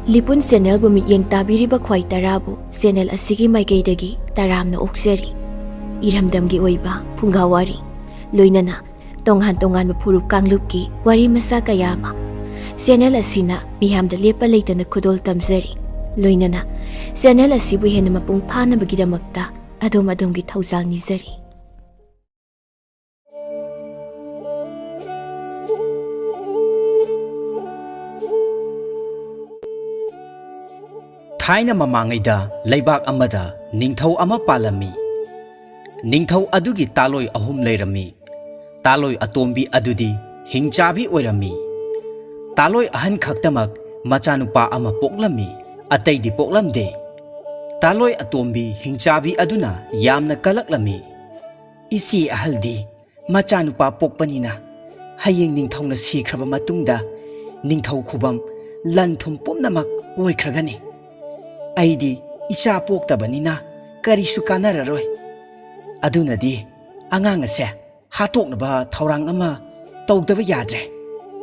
ꯂꯤꯄꯨꯟ ꯆꯦꯅꯦꯜꯕꯨ ꯃꯤꯠꯌꯦꯡ ꯇꯥꯕꯤꯔꯤꯕ ꯈ꯭ꯋꯥꯏ ꯇꯔꯥꯕꯨ ꯆꯦꯅꯦꯜ ꯑꯁꯤꯒꯤ ꯃꯥꯏꯀꯩꯗꯒꯤ ꯇꯔꯥꯝꯅ ꯑꯣꯛꯆꯔꯤ꯫ ꯏꯔꯝꯗꯝꯒꯤ ꯑꯣꯏꯕ ꯐꯨꯡꯒꯥꯋꯥꯔꯤ ꯂꯣꯏꯅꯅ ꯇꯣꯉꯥꯟ ꯇꯣꯉꯥꯟꯕ ꯐꯨꯔꯨꯞ ꯀꯥꯡꯂꯨꯞꯀꯤ ꯋꯥꯔꯤ ꯃꯆꯥ ꯀꯌꯥ ꯑꯃ ꯆꯦꯅꯦꯜ ꯑꯁꯤꯅ ꯃꯤꯌꯥꯝꯗ ꯂꯦꯞꯄ ꯂꯩꯇꯅ ꯈꯨꯗꯣꯜ ꯇꯝꯖꯔꯤ꯫ ꯂꯣꯏꯅꯅ ꯆꯦꯅꯦꯜ ꯑꯁꯤꯕꯨ ꯍꯦꯟꯅ ꯃꯄꯨꯡ ꯐꯥꯅꯕꯒꯤꯗꯃꯛꯇ ꯑꯗꯣꯝꯒꯤ ꯊꯧꯖꯥꯜ ꯅꯤꯖꯔꯤ꯫ ꯊꯥꯏꯅ ꯃꯃꯥꯡꯉꯩꯗ ꯂꯩꯕꯥꯛ ꯑꯃꯗ ꯅꯤꯡꯊꯧ ꯑꯃ ꯄꯥꯜꯂꯝꯃꯤ꯫ ꯅꯤꯡꯊꯧ ꯑꯗꯨꯒꯤ ꯇꯥꯂꯣꯏ ꯑꯍꯨꯝ ꯂꯩꯔꯝꯃꯤ꯫ ꯇꯥꯂꯣꯏ ꯑꯇꯣꯝꯕꯤ ꯑꯗꯨꯗꯤ ꯍꯤꯡꯆꯥꯕꯤ ꯑꯣꯏꯔꯝꯃꯤ꯫ ꯇꯥꯂꯣꯏ ꯑꯍꯟ ꯈꯛꯇꯃꯛ ꯃꯆꯥꯅꯨꯄꯥ ꯑꯃ ꯄꯣꯛꯂꯝꯃꯤ, ꯑꯇꯩꯗꯤ ꯄꯣꯛꯂꯝꯗꯦ꯫ ꯇꯥꯂꯣꯏ ꯑꯇꯣꯝꯕꯤ ꯍꯤꯡꯆꯥꯕꯤ ꯑꯗꯨꯅ ꯌꯥꯝꯅ ꯀꯂꯛꯂꯝꯃꯤ꯫ ꯏꯆꯦ ꯑꯍꯜꯗꯤ ꯃꯆꯥꯅꯨꯄꯥ ꯄꯣꯛꯄꯅꯤꯅ ꯍꯌꯦꯡ ꯅꯤꯡꯊꯧꯅ ꯁꯤꯈ꯭ꯔꯕ ꯃꯇꯨꯡꯗ ꯅꯤꯡꯊꯧ ꯈꯨꯕꯝ ꯂꯟ ꯊꯨꯝ ꯄꯨꯝꯅꯃꯛ ꯑꯣꯏꯈ꯭ꯔꯒꯅꯤ꯫ ꯑꯩꯗꯤ ꯏꯆꯥ ꯄꯣꯛꯇꯕꯅꯤꯅ ꯀꯔꯤꯁꯨ ꯀꯥꯟꯅꯔꯔꯣꯏ꯫ ꯑꯗꯨꯅꯗꯤ ꯑꯉꯥꯡ ꯑꯁꯦ ꯍꯥꯠꯇꯣꯛꯅꯕ ꯊꯧꯔꯥꯡ ꯑꯃ ꯇꯧꯗꯕ ꯌꯥꯗ꯭ꯔꯦ꯫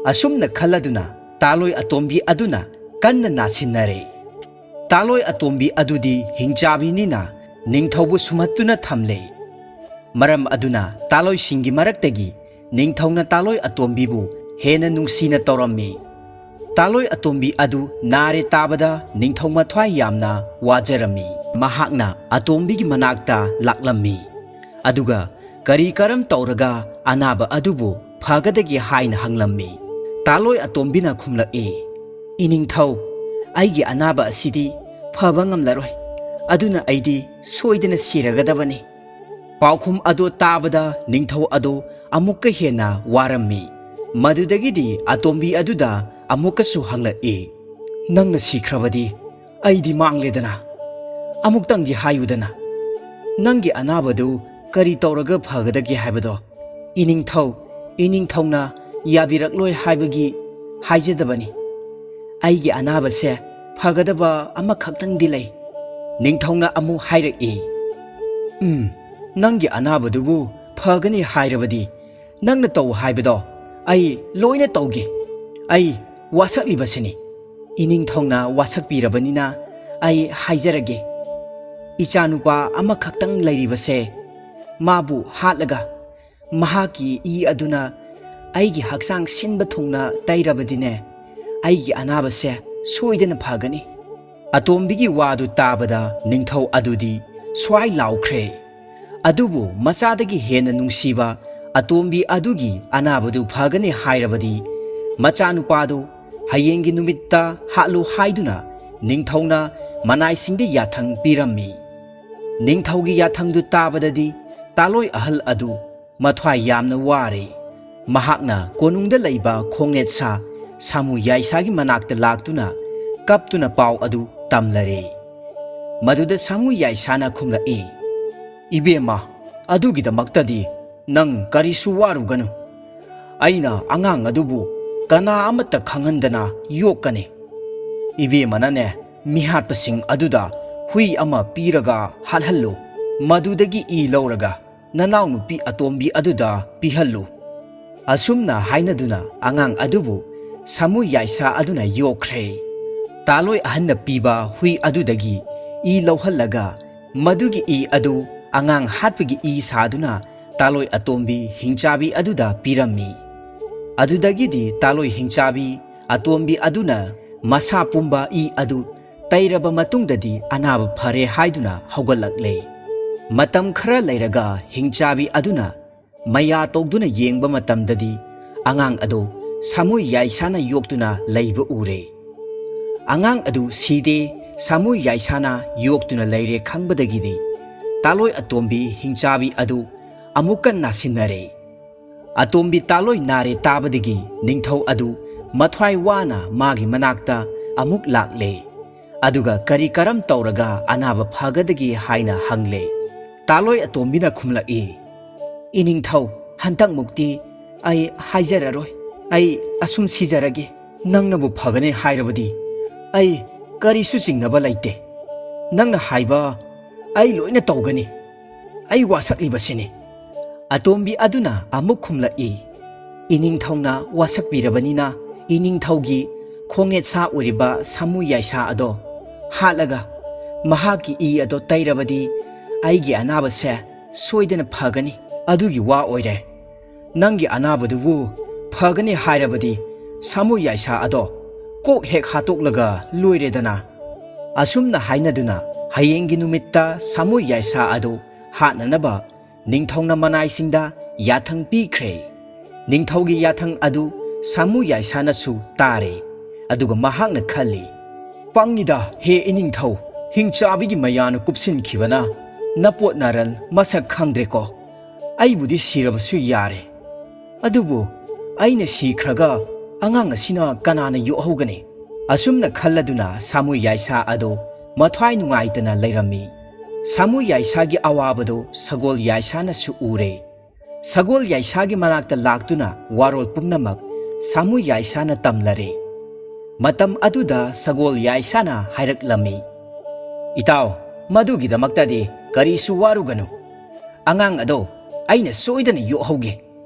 ꯑꯁꯨꯝꯅ ꯈꯜꯂꯗꯨꯅ ꯇꯥꯂꯣꯏ ꯑꯇꯣꯝꯕꯤ ꯑꯗꯨꯅ ꯀꯟꯅ ꯅꯥꯁꯤꯟꯅꯔꯦ꯫ ꯇꯥꯂꯣꯏ ꯑꯇꯣꯝꯕꯤ ꯑꯗꯨꯗꯤ ꯍꯤꯡꯆꯥꯕꯤꯅꯤꯅ ꯅꯤꯡꯊꯧꯕꯨ ꯁꯨꯝꯍꯠꯇꯨꯅ ꯊꯝꯂꯦ꯫ ꯃꯔꯝ ꯑꯗꯨꯅ ꯇꯥꯂꯣꯏꯁꯤꯡꯒꯤ ꯃꯔꯛꯇꯒꯤ ꯅꯤꯡꯊꯧꯅ ꯇꯥꯂꯣꯏ ꯑꯇꯣꯝꯕꯤꯕꯨ ꯍꯦꯟꯅ ꯅꯨꯡꯁꯤꯅ ꯇꯧꯔꯝꯃꯤ꯫ ꯇꯥꯂꯣꯏ ꯑꯇꯣꯝꯕꯤ ꯑꯗꯨ ꯅꯥꯔꯦ ꯇꯥꯕꯗ ꯅꯤꯡꯊꯧ ꯃꯊ꯭ꯋꯥꯏ ꯌꯥꯝꯅ ꯋꯥꯖꯔꯝꯃꯤ꯫ ꯃꯍꯥꯛꯅ ꯑꯇꯣꯝꯕꯤꯒꯤ ꯃꯅꯥꯛꯇ ꯂꯥꯛꯂꯝꯃꯤ ꯑꯗꯨꯒ ꯀꯔꯤ ꯀꯔꯝ ꯇꯧꯔꯒ ꯑꯅꯥꯕ ꯑꯗꯨꯕꯨ ꯐꯒꯗꯒꯦ ꯍꯥꯏꯅ ꯍꯪꯂꯝꯃꯤ꯫ ꯇꯥꯂꯣꯏ ꯑꯇꯣꯝꯕꯤꯅ ꯈꯨꯝꯂꯛꯏ, "ꯏꯅꯤꯡꯊꯧ, ꯑꯩꯒꯤ ꯑꯅꯥꯕ ꯑꯁꯤꯗꯤ ꯐꯕ ꯉꯝꯂꯔꯣꯏ, ꯑꯗꯨꯅ ꯑꯩꯗꯤ ꯁꯣꯏꯗꯅ ꯁꯤꯔꯒꯗꯕꯅꯤ꯫" ꯄꯥꯎꯈꯨꯝ ꯑꯗꯨ ꯇꯥꯕꯗ ꯅꯤꯡꯊꯧ ꯑꯗꯨ ꯑꯃꯨꯛꯀ ꯍꯦꯟꯅ ꯋꯥꯔꯝꯃꯤ꯫ ꯃꯗꯨꯗꯒꯤꯗꯤ ꯑꯇꯣꯝꯕꯤ ꯑꯗꯨꯗ ꯑꯃꯨꯛꯀꯁꯨ ꯍꯪꯂꯛꯏ, "ꯅꯪꯅ ꯁꯤꯈ꯭ꯔꯕꯗꯤ ꯑꯩꯗꯤ ꯃꯥꯡꯂꯦꯗꯅ, ꯑꯃꯨꯛꯇꯪꯗꯤ ꯍꯥꯏꯌꯨꯗꯅ, ꯅꯪꯒꯤ ꯑꯅꯥꯕꯗꯨ ꯀꯔꯤ ꯇꯧꯔꯒ ꯐꯒꯗꯒꯦ ꯍꯥꯏꯕꯗꯣ ꯏꯅꯤꯡꯊꯧꯅ ꯌꯥꯕꯤꯔꯛꯂꯣꯏ ꯍꯥꯏꯕꯒꯤ ꯍꯥꯏꯖꯗꯕꯅꯤ꯫ ꯑꯩꯒꯤ ꯑꯅꯥꯕꯁꯦ ꯐꯒꯗꯕ ꯑꯃꯈꯛꯇꯪꯗꯤ ꯂꯩ꯫" ꯅꯤꯡꯊꯧꯅ ꯑꯃꯨꯛ ꯍꯥꯏꯔꯛꯏ, "ꯅꯪꯒꯤ ꯑꯅꯥꯕꯗꯨꯕꯨ ꯐꯒꯅꯤ ꯍꯥꯏꯔꯕꯗꯤ ꯅꯪꯅ ꯇꯧ ꯍꯥꯏꯕꯗꯣ ꯑꯩ ꯂꯣꯏꯅ ꯇꯧꯒꯦ꯫ ꯑꯩ ꯋꯥꯁꯛꯂꯤꯕꯁꯤꯅꯤ꯫ ꯏꯅꯤꯡꯊꯧꯅ ꯋꯥꯁꯛꯄꯤꯔꯕꯅꯤꯅ ꯑꯩ ꯍꯥꯏꯖꯔꯒꯦ꯫ ꯏꯆꯥꯅꯨꯄꯥ ꯑꯃꯈꯛꯇꯪ ꯂꯩꯔꯤꯕꯁꯦ, ꯃꯥꯕꯨ ꯍꯥꯠꯂꯒ ꯃꯍꯥꯛꯀꯤ ꯏ ꯑꯗꯨꯅ ꯑꯩꯒꯤ ꯍꯛꯆꯥꯡ ꯁꯤꯟꯕ ꯊꯨꯡꯅ ꯇꯩꯔꯕꯗꯤꯅꯦ, ꯑꯩꯒꯤ ꯑꯅꯥꯕꯁꯦ ꯁꯣꯏꯗꯅ ꯐꯒꯅꯤ꯫ ꯑꯇꯣꯝꯕꯤꯒꯤ ꯋꯥꯗꯨ ꯇꯥꯕꯗ ꯅꯤꯡꯊꯧ ꯑꯗꯨꯗꯤ ꯁ꯭ꯋꯥꯏ ꯂꯥꯎꯈ꯭ꯔꯦ꯫ ꯑꯗꯨꯕꯨ ꯃꯆꯥꯗꯒꯤ ꯍꯦꯟꯅ ꯅꯨꯡꯁꯤꯕ ꯑꯇꯣꯝꯕꯤ ꯑꯗꯨꯒꯤ ꯑꯅꯥꯕꯗꯨ ꯐꯒꯅꯤ ꯍꯥꯏꯔꯕꯗꯤ ꯃꯆꯥꯅꯨꯄꯥꯗꯨ ꯍꯌꯦꯡꯒꯤ ꯅꯨꯃꯤꯠꯇ ꯍꯥꯠꯂꯨ ꯍꯥꯏꯗꯨꯅ ꯅꯤꯡꯊꯧꯅ ꯃꯅꯥꯏꯁꯤꯡꯗ ꯌꯥꯊꯪ ꯄꯤꯔꯝꯃꯤ꯫ ꯅꯤꯡꯊꯧꯒꯤ ꯌꯥꯊꯪꯗꯨ ꯇꯥꯕꯗꯗꯤ ꯇꯥꯂꯣꯏ ꯑꯍꯜ ꯑꯗꯨ ꯃꯊ꯭ꯋꯥꯏ ꯌꯥꯝꯅ ꯋꯥꯔꯦ꯫ ꯃꯍꯥꯛꯅ ꯀꯣꯅꯨꯡꯗ ꯂꯩꯕ ꯈꯣꯡꯅꯦꯠ ꯁꯥ ꯁꯥꯃꯨ ꯌꯥꯏꯁꯥꯒꯤ ꯃꯅꯥꯛꯇ ꯂꯥꯛꯇꯨꯅ ꯀꯞꯇꯨꯅ ꯄꯥꯎ ꯑꯗꯨ ꯇꯝꯂꯔꯦ꯫ ꯃꯗꯨꯗ ꯁꯥꯃꯨ ꯌꯥꯏꯁꯥꯅ ꯈꯨꯝꯂꯛꯏ, "ꯏꯕꯦꯝꯃ, ꯑꯗꯨꯒꯤꯗꯃꯛꯇꯗꯤ ꯅꯪ ꯀꯔꯤꯁꯨ ꯋꯥꯔꯨꯒꯅꯨ꯫ ꯑꯩꯅ ꯑꯉꯥꯡ ꯑꯗꯨꯕꯨ ꯀꯅꯥ ꯑꯃꯠꯇ ꯈꯪꯍꯟꯗꯅ ꯌꯣꯛꯀꯅꯤ꯫ ꯏꯕꯦꯝꯃꯅꯅꯦ ꯃꯤꯍꯥꯠꯄꯁꯤꯡ ꯑꯗꯨꯗ ꯍꯨꯏ ꯑꯃ ꯄꯤꯔꯒ ꯍꯥꯠꯍꯜꯂꯨ꯫ ꯃꯗꯨꯗꯒꯤ ꯏ ꯂꯧꯔꯒ ꯅꯅꯥꯎꯅꯨꯄꯤ ꯑꯇꯣꯝꯕꯤ ꯑꯗꯨꯗ ꯄꯤꯍꯜꯂꯨ." ꯑꯁꯨꯝꯅ ꯍꯥꯏꯅꯗꯨꯅ ꯑꯉꯥꯡ ꯑꯗꯨꯕꯨ ꯁꯥꯃꯨ ꯌꯥꯏꯁꯥ ꯑꯗꯨꯅ ꯌꯣꯛꯈ꯭ꯔꯦ꯫ ꯇꯥꯂꯣꯏ ꯑꯍꯟꯅ ꯄꯤꯕ ꯍꯨꯏ ꯑꯗꯨꯗꯒꯤ ꯏ ꯂꯧꯍꯜꯂꯒ ꯃꯗꯨꯒꯤ ꯏ ꯑꯗꯨ ꯑꯉꯥꯡ ꯍꯥꯠꯄꯒꯤ ꯏ ꯁꯥꯗꯨꯅ ꯇꯥꯂꯣꯏ ꯑꯇꯣꯝꯕꯤ ꯍꯤꯡꯆꯥꯕꯤ ꯑꯗꯨꯗ ꯄꯤꯔꯝꯃꯤ꯫ ꯑꯗꯨꯗꯒꯤꯗꯤ ꯇꯥꯂꯣꯏ ꯍꯤꯡꯆꯥꯕꯤ ꯑꯇꯣꯝꯕꯤ ꯑꯗꯨꯅ ꯃꯁꯥ ꯄꯨꯝꯕ ꯏ ꯑꯗꯨ ꯇꯩꯔꯕ ꯃꯇꯨꯡꯗꯗꯤ ꯑꯅꯥꯕ ꯐꯔꯦ ꯍꯥꯏꯗꯨꯅ ꯍꯧꯒꯠꯂꯛꯂꯦ꯫ ꯃꯇꯝ ꯈꯔ ꯂꯩꯔꯒ ꯍꯤꯡꯆꯥꯕꯤ ꯑꯗꯨꯅ ꯃꯌꯥ ꯇꯧꯗꯨꯅ ꯌꯦꯡꯕ ꯃꯇꯝꯗꯗꯤ ꯑꯉꯥꯡ ꯑꯗꯨ ꯁꯥꯃꯨ ꯌꯥꯏꯁꯥꯅ ꯌꯣꯛꯇꯨꯅ ꯂꯩꯕ ꯎꯔꯦ꯫ ꯑꯉꯥꯡ ꯑꯗꯨ ꯁꯤꯗꯦ, ꯁꯥꯃꯨ ꯌꯥꯏꯁꯥꯅ ꯌꯣꯛꯇꯨꯅ ꯂꯩꯔꯦ ꯈꯪꯕꯗꯒꯤꯗꯤ ꯇꯥꯂꯣꯏ ꯑꯇꯣꯝꯕꯤ ꯍꯤꯡꯆꯥꯕꯤ ꯑꯗꯨ ꯑꯃꯨꯛꯀ ꯅꯥꯁꯤꯟꯅꯔꯦ꯫ ꯑꯇꯣꯝꯕꯤ ꯇꯥꯂꯣꯏ ꯅꯥꯔꯦ ꯇꯥꯕꯗꯒꯤ ꯅꯤꯡꯊꯧ ꯑꯗු ꯃꯊ꯭ꯋꯥꯏ ꯋꯥꯅ ꯃꯥꯒꯤ ꯃꯅꯥꯛꯇ ꯑꯃꯨꯛ ꯂꯥꯛꯂꯦ꯫ ꯑꯗꯨꯒ ꯀꯔꯤ ꯀꯔꯝ ꯇꯧꯔꯒ ꯑꯅꯥꯕ ꯐꯒꯗꯒꯦ ꯍꯥꯏꯅ ꯍꯪꯂꯦ꯫ ꯇꯥꯂꯣꯏ ꯑꯇꯣꯝꯕꯤꯅ ꯈꯨꯝꯂꯛꯏ, "ꯏꯅꯤꯡꯊꯧ, ꯍꯟꯇꯛꯃꯨꯛꯇꯤ ꯑꯩ ꯍꯥꯏꯖꯔꯔꯣꯏ꯫ ꯑꯩ ꯑꯁꯨꯝ ꯁꯤꯖꯔꯒꯦ꯫ ꯅꯪꯅꯕꯨ ꯐꯒꯅꯤ ꯍꯥꯏꯔꯕꯗꯤ ꯑꯩ ꯀꯔꯤꯁꯨ ꯆꯤꯡꯅꯕ ꯂꯩꯇꯦ꯫ ꯅꯪꯅ ꯍꯥꯏꯕ ꯑꯩ ꯂꯣꯏꯅ ꯇꯧꯒꯅꯤ꯫ ꯑꯩ ꯋꯥꯁꯛꯂꯤꯕꯁꯤꯅꯤ꯫ ꯑꯇꯣꯝꯕꯤ ꯑꯗꯨꯅ ꯑꯃꯨꯛ ꯈꯨꯝꯂꯛꯏ, "ꯏꯅꯤꯡꯊꯧꯅ ꯋꯥꯁꯛꯄꯤꯔꯕꯅꯤꯅ ꯏꯅꯤꯡꯊꯧꯒꯤ ꯈꯣꯡꯅꯦꯠ ꯁꯥ ꯑꯣꯏꯔꯤꯕ ꯁꯥꯃꯨ ꯌꯥꯏꯁꯥ ꯑꯗꯣ ꯍꯥꯠꯂꯒ ꯃꯍꯥꯛꯀꯤ ꯏ ꯑꯗꯣ ꯇꯩꯔꯕꯗꯤ ꯑꯩꯒꯤ ꯑꯅꯥꯕꯁꯦ ꯁꯣꯏꯗꯅ ꯐꯒꯅꯤ ꯑꯗꯨꯒꯤ ꯋꯥ ꯑꯣꯏꯔꯦ ꯅꯪꯒꯤ ꯑꯅꯥꯕꯗꯨꯕꯨ ꯐꯒꯅꯤ ꯍꯥꯏꯔꯕꯗꯤ ꯁꯥꯃꯨ ꯌꯥꯏꯁꯥ ꯑꯗꯣ ꯀꯣꯛ ꯍꯦꯛ ꯍꯥꯠꯇꯣꯛꯂꯒ ꯂꯣꯏꯔꯦꯗꯅ ꯑꯁꯨꯝꯅ ꯍꯥꯏꯅꯗꯨꯅ ꯍꯌꯦꯡꯒꯤ ꯅꯨꯃꯤꯠꯇ ꯁꯥꯃꯨ ꯌꯥꯏꯁꯥ ꯑꯗꯨ ꯍꯥꯠꯅꯅꯕ ꯅꯤꯡꯊꯧꯅ ꯃꯅꯥꯏꯁꯤꯡꯗ ꯌꯥꯊꯪ ꯄꯤꯈ꯭ꯔꯦ ꯅꯤꯡꯊꯧꯒꯤ ꯌꯥꯊꯪ ꯑꯗꯨ ꯁꯥꯃꯨ ꯌꯥꯏꯁꯥꯅꯁꯨ ꯇꯥꯔꯦ ꯑꯗꯨꯒ ꯃꯍꯥꯛꯅ ꯈꯜꯂꯤ ꯄꯪꯉꯤꯗ ꯍꯦ ꯏꯅꯤꯡꯊꯧ ꯍꯤꯡꯆꯥꯕꯤꯒꯤ ꯃꯌꯥꯅ ꯀꯨꯞꯁꯤꯟꯈꯤꯕꯅ ꯅꯄꯣꯠ ꯅꯔꯜ ꯃꯁꯛ ꯈꯪꯗ꯭ꯔꯦꯀꯣ ꯑꯩꯕꯨꯗꯤ ꯁꯤꯔꯕꯁꯨ ꯌꯥꯔꯦ ꯑꯗꯨꯕꯨ ꯑꯩꯅ ꯁꯤꯈ꯭ꯔꯒ ꯑꯉꯥꯡ ꯑꯁꯤꯅ ꯀꯅꯥꯅ ꯌꯣꯛꯍꯧꯒꯅꯤ ꯑꯁꯨꯝꯅ ꯈꯜꯂꯗꯨꯅ ꯁꯥꯃꯨ ꯌꯥꯏꯁꯥ ꯑꯗꯨ ꯃꯊ꯭ꯋꯥꯏ ꯅꯨꯡꯉꯥꯏꯇꯅ ꯂꯩꯔꯝꯃꯤ ꯁꯥꯃꯨ ꯌꯥꯏꯁꯥꯒꯤ ꯑꯋꯥꯕꯗꯨ ꯁꯒꯣꯜ ꯌꯥꯏꯁꯥꯅꯁꯨ ꯎꯔꯦ ꯁꯒꯣꯜ ꯌꯥꯏꯁꯥꯒꯤ ꯃꯅꯥꯛꯇ ꯂꯥꯛꯇꯨꯅ ꯋꯥꯔꯣꯜ ꯄꯨꯝꯅꯃꯛ ꯁꯥꯃꯨ ꯌꯥꯏꯁꯥꯅ ꯇꯝꯂꯔꯦ ꯃꯇꯝ ꯑꯗꯨꯗ ꯁꯒꯣꯜ ꯌꯥꯏꯁꯥꯅ ꯍꯥꯏꯔꯛꯂꯝꯃꯤ ꯏꯇꯥꯎ ꯃꯗꯨꯒꯤꯗꯃꯛꯇꯗꯤ ꯀꯔꯤꯁꯨ ꯋꯥꯔꯨꯒꯅꯨ ꯑꯉꯥꯡ ꯑꯗꯣ ꯑꯩꯅ ꯁꯣꯏꯗꯅ ꯌꯣꯛꯍꯧꯒꯦ